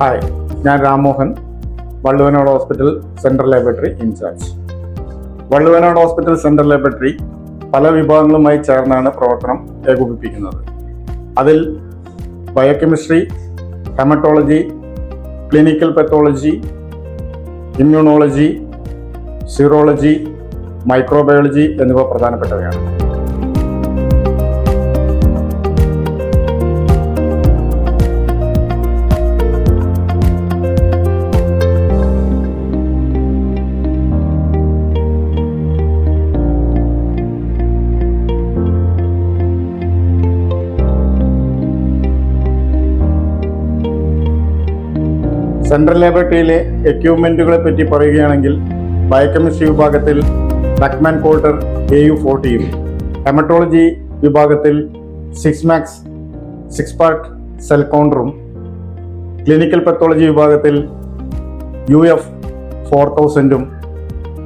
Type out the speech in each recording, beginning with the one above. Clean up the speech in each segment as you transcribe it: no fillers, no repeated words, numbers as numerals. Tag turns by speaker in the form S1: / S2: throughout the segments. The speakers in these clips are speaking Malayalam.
S1: ഹായ്, ഞാൻ Rammohan, Valluvanad hospital central laboratory in charge. Valluvanad hospital central laboratory പല വിഭാഗങ്ങളുമായി ചേർന്നാണ് പ്രവർത്തനം ഏകോപിപ്പിക്കുന്നത്. അതിൽ biochemistry, haematology, clinical pathology, immunology, serology, microbiology എന്നിവ പ്രധാനപ്പെട്ടവയാണ്. സെൻട്രൽ ലാബറട്ടറിയിലെ എക്യുപ്മെന്റുകളെ പറ്റി പറയുകയാണെങ്കിൽ ബയോകെമിസ്ട്രി വിഭാഗത്തിൽ ബെക്ക്മാൻ കോൾട്ടർ AU40യും, ഹെമറ്റോളജി വിഭാഗത്തിൽ 6max 6-part cell കൗണ്ടറും, clinical pathology വിഭാഗത്തിൽ UF4000ഉം,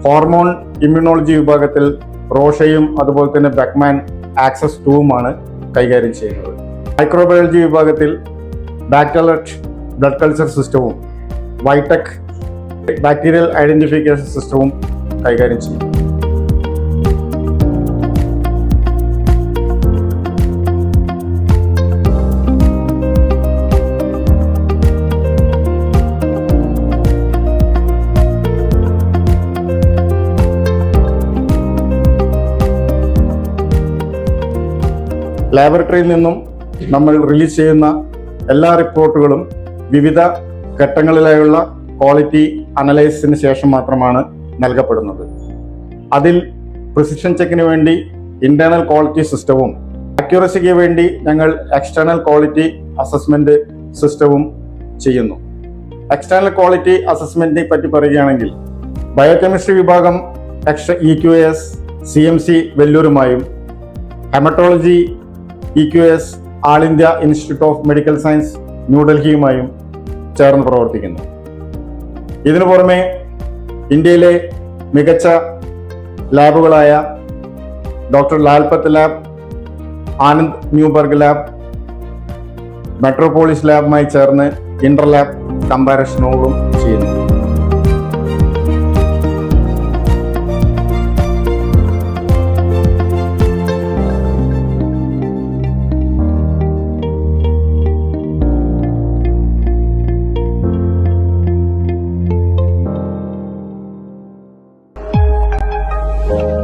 S1: ഹോർമോൺ ഇമ്മ്യൂണോളജി വിഭാഗത്തിൽ റോഷയും അതുപോലെ തന്നെ ബെക്ക്മാൻ ആക്സസ് 2വുമാണ് കൈകാര്യം ചെയ്യുന്നത്. മൈക്രോബയോളജി വിഭാഗത്തിൽ ബാക്ടലറ്റ് ബ്ലഡ് കൾച്ചർ സിസ്റ്റവും വൈടെക് ബാക്ടീരിയൽ ഐഡന്റിഫിക്കേഷൻ സിസ്റ്റവും കൈകാര്യം ചെയ്യും. ലാബറട്ടറിയിൽ നിന്നും നമ്മൾ റിലീസ് ചെയ്യുന്ന എല്ലാ റിപ്പോർട്ടുകളും വിവിധ ഘട്ടങ്ങളിലായുള്ള ക്വാളിറ്റി അനലൈസിന് ശേഷം മാത്രമാണ് നൽകപ്പെടുന്നത്. അതിൽ പ്രിസിഷൻ ചെക്കിന് വേണ്ടി ഇന്റേണൽ ക്വാളിറ്റി സിസ്റ്റവും അക്യൂറസിക്ക് വേണ്ടി ഞങ്ങൾ എക്സ്റ്റേണൽ ക്വാളിറ്റി അസസ്മെന്റ് സിസ്റ്റവും ചെയ്യുന്നു. എക്സ്റ്റേണൽ ക്വാളിറ്റി അസസ്മെന്റിനെ പറ്റി പറയുകയാണെങ്കിൽ ബയോകെമിസ്ട്രി വിഭാഗം EQAS CMC വെല്ലൂരുമായും, haematology EQAS All India Institute of Medical Science ന്യൂഡൽഹിയുമായും ചേർന്ന് പ്രവർത്തിക്കുന്നു. ഇതിനു പുറമെ ഇന്ത്യയിലെ മികച്ച ലാബുകളായ doctor Lalpath lab, Anand Neuberg lab, Metropolis ലാബുമായി ചേർന്ന് ഇന്റർ ലാബ് കമ്പാരിസണുകളും ചെയ്യുന്നു.
S2: Thank you.